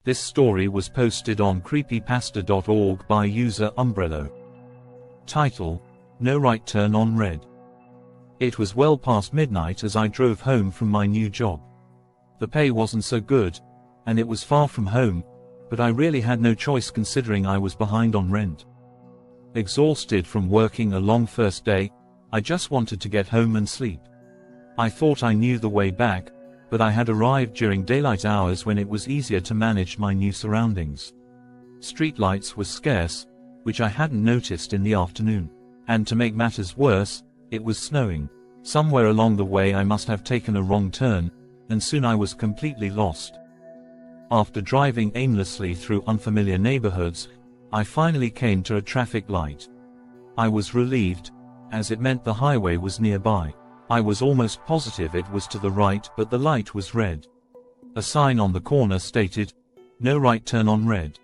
This story was posted on creepypasta.org by user Umbrello. Title: No right turn on red. It was well past midnight as I drove home from my new job. The pay wasn't so good, and it was far from home, but I really had no choice considering I was behind on rent. Exhausted from working a long first day, I just wanted to get home and sleep. I thought I knew the way back, but I had arrived during daylight hours when it was easier to manage my new surroundings. Streetlights were scarce, which I hadn't noticed in the afternoon. And to make matters worse, it was snowing. Somewhere along the way I must have taken a wrong turn, and soon I was completely lost. After driving aimlessly through unfamiliar neighborhoods, I finally came to a traffic light. I was relieved, as it meant the highway was nearby. I was almost positive it was to the right, but the light was red. A sign on the corner stated, "No right turn on red."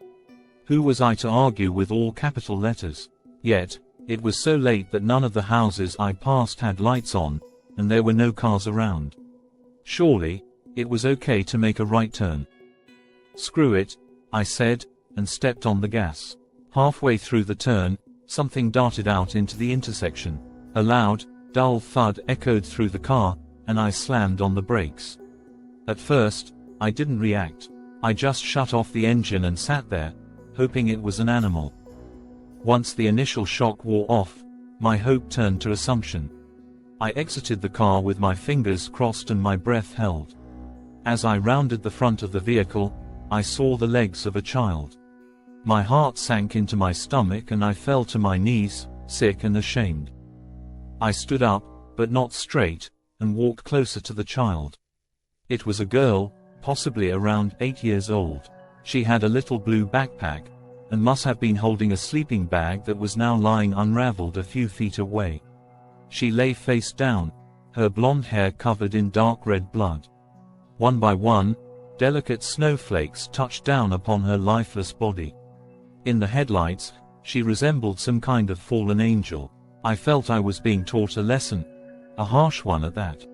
Who was I to argue with all capital letters? Yet, it was so late that none of the houses I passed had lights on, and there were no cars around. Surely, it was okay to make a right turn. "Screw it," I said, and stepped on the gas. Halfway through the turn, something darted out into the intersection. A loud, dull thud echoed through the car, and I slammed on the brakes. At first, I didn't react. I just shut off the engine and sat there, hoping it was an animal. Once the initial shock wore off, my hope turned to assumption. I exited the car with my fingers crossed and my breath held. As I rounded the front of the vehicle, I saw the legs of a child. My heart sank into my stomach and I fell to my knees, sick and ashamed. I stood up, but not straight, and walked closer to the child. It was a girl, possibly around 8 years old. She had a little blue backpack, and must have been holding a sleeping bag that was now lying unraveled a few feet away. She lay face down, her blonde hair covered in dark red blood. One by one, delicate snowflakes touched down upon her lifeless body. In the headlights, she resembled some kind of fallen angel. I felt I was being taught a lesson, a harsh one at that.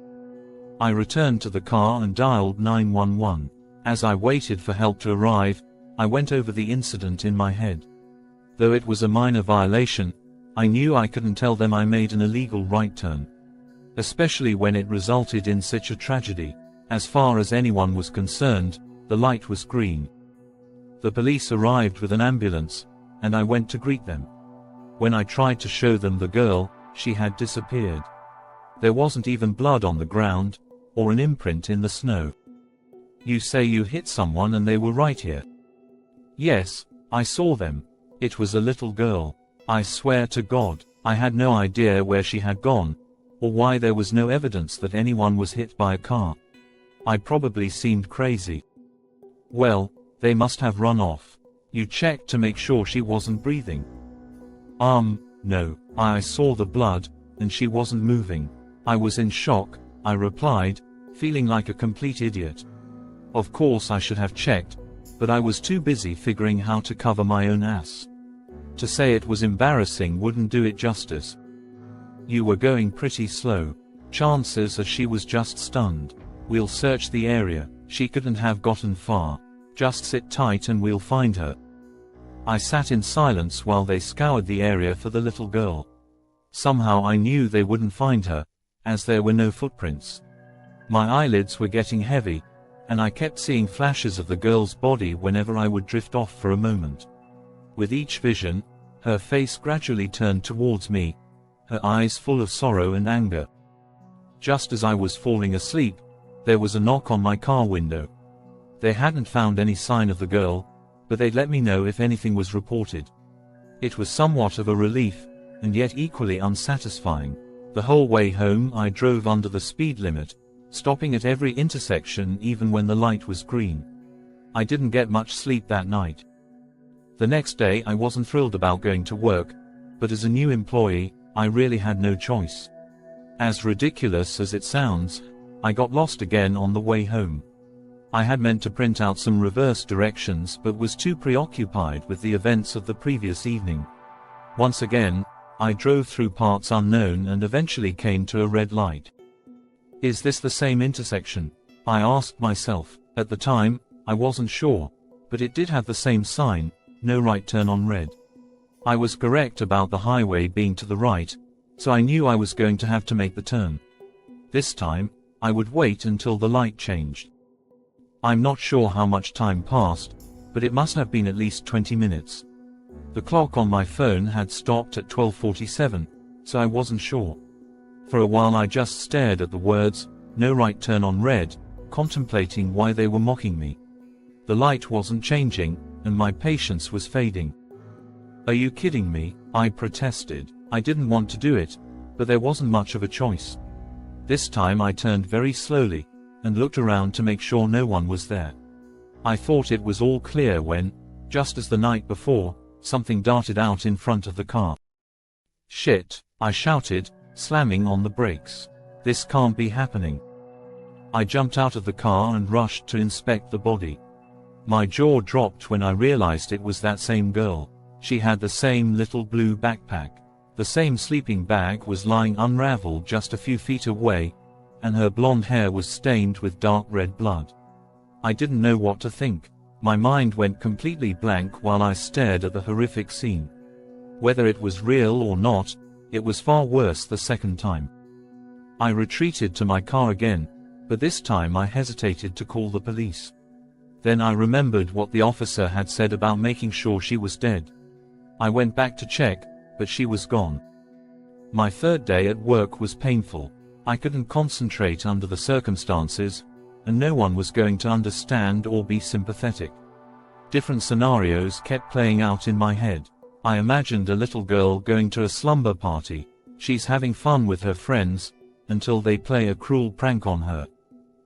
I returned to the car and dialed 911. As I waited for help to arrive, I went over the incident in my head. Though it was a minor violation, I knew I couldn't tell them I made an illegal right turn. Especially when it resulted in such a tragedy. As far as anyone was concerned, the light was green. The police arrived with an ambulance, and I went to greet them. When I tried to show them the girl, she had disappeared. There wasn't even blood on the ground, or an imprint in the snow. "You say you hit someone and they were right here?" "Yes, I saw them. It was a little girl. I swear to God, I had no idea where she had gone, or why there was no evidence that anyone was hit by a car. I probably seemed crazy." "Well, they must have run off. You checked to make sure she wasn't breathing?" No, I saw the blood, and she wasn't moving." "I was in shock," I replied, feeling like a complete idiot. Of course I should have checked, but I was too busy figuring how to cover my own ass. To say it was embarrassing wouldn't do it justice. "You were going pretty slow. Chances are she was just stunned. We'll search the area. She couldn't have gotten far. Just sit tight and we'll find her." I sat in silence while they scoured the area for the little girl. Somehow I knew they wouldn't find her, as there were no footprints. My eyelids were getting heavy, and I kept seeing flashes of the girl's body whenever I would drift off for a moment. With each vision, her face gradually turned towards me, her eyes full of sorrow and anger. Just as I was falling asleep, there was a knock on my car window. They hadn't found any sign of the girl, but they'd let me know if anything was reported. It was somewhat of a relief, and yet equally unsatisfying. The whole way home I drove under the speed limit, stopping at every intersection even when the light was green. I didn't get much sleep that night. The next day I wasn't thrilled about going to work, but as a new employee, I really had no choice. As ridiculous as it sounds, I got lost again on the way home. I had meant to print out some reverse directions but was too preoccupied with the events of the previous evening. Once again, I drove through parts unknown and eventually came to a red light. Is this the same intersection? I asked myself. At the time, I wasn't sure. but it did have the same sign, no right turn on red. I was correct about the highway being to the right, so I knew I was going to have to make the turn. This time, I would wait until the light changed. I'm not sure how much time passed, but it must have been at least 20 minutes. The clock on my phone had stopped at 12:47, so I wasn't sure. For a while I just stared at the words, no right turn on red, contemplating why they were mocking me. The light wasn't changing, and my patience was fading. "Are you kidding me?" I protested. I didn't want to do it, but there wasn't much of a choice. This time I turned very slowly, and looked around to make sure no one was there. I thought it was all clear when, just as the night before, something darted out in front of the car. "Shit!" I shouted, slamming on the brakes. "This can't be happening." I jumped out of the car and rushed to inspect the body. My jaw dropped when I realized it was that same girl. She had the same little blue backpack. The same sleeping bag was lying unraveled just a few feet away, and her blonde hair was stained with dark red blood. I didn't know what to think. My mind went completely blank while I stared at the horrific scene. Whether it was real or not, it was far worse the second time. I retreated to my car again, but this time I hesitated to call the police. Then I remembered what the officer had said about making sure she was dead. I went back to check, but she was gone. My third day at work was painful. I couldn't concentrate under the circumstances, and no one was going to understand or be sympathetic. Different scenarios kept playing out in my head. I imagined a little girl going to a slumber party. She's having fun with her friends, until they play a cruel prank on her.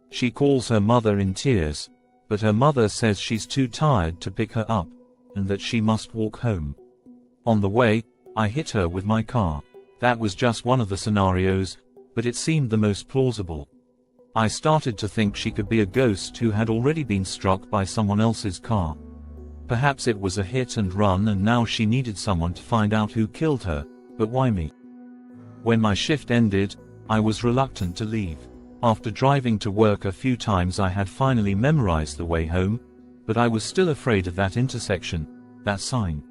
She calls her mother in tears, but her mother says she's too tired to pick her up, and that she must walk home. On the way, I hit her with my car. That was just one of the scenarios, but it seemed the most plausible. I started to think she could be a ghost who had already been struck by someone else's car. Perhaps it was a hit and run and now she needed someone to find out who killed her, but why me? When my shift ended, I was reluctant to leave. After driving to work a few times I had finally memorized the way home, but I was still afraid of that intersection, that sign.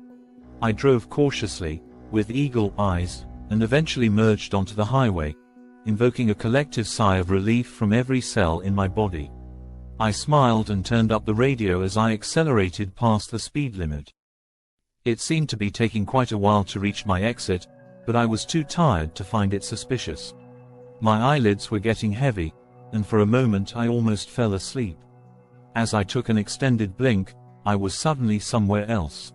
I drove cautiously, with eagle eyes, and eventually merged onto the highway, invoking a collective sigh of relief from every cell in my body. I smiled and turned up the radio as I accelerated past the speed limit. It seemed to be taking quite a while to reach my exit, but I was too tired to find it suspicious. My eyelids were getting heavy, and for a moment I almost fell asleep. As I took an extended blink, I was suddenly somewhere else.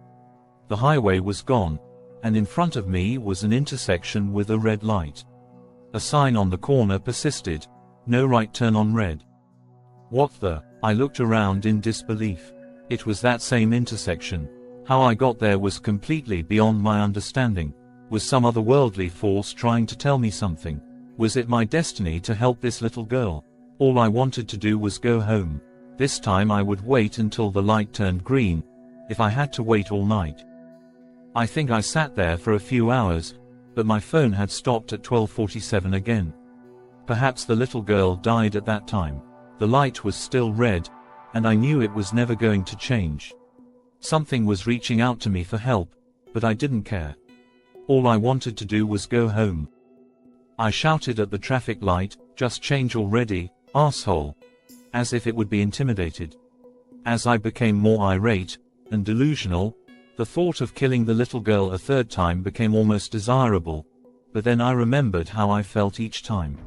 The highway was gone, and in front of me was an intersection with a red light. A sign on the corner persisted, no right turn on red. What the? I looked around in disbelief. It was that same intersection. How I got there was completely beyond my understanding. Was some otherworldly force trying to tell me something? Was it my destiny to help this little girl? All I wanted to do was go home. This time I would wait until the light turned green, if I had to wait all night. I think I sat there for a few hours, but my phone had stopped at 12:47 again. Perhaps the little girl died at that time. The light was still red, and I knew it was never going to change. Something was reaching out to me for help, but I didn't care. All I wanted to do was go home. I shouted at the traffic light, "Just change already, asshole," as if it would be intimidated. As I became more irate and delusional, the thought of killing the little girl a third time became almost desirable, but then I remembered how I felt each time.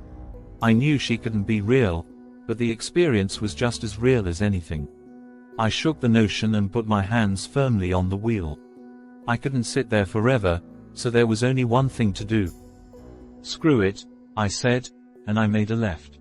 I knew she couldn't be real, but the experience was just as real as anything. I shook the notion and put my hands firmly on the wheel. I couldn't sit there forever, so there was only one thing to do. "Screw it," I said, and I made a left.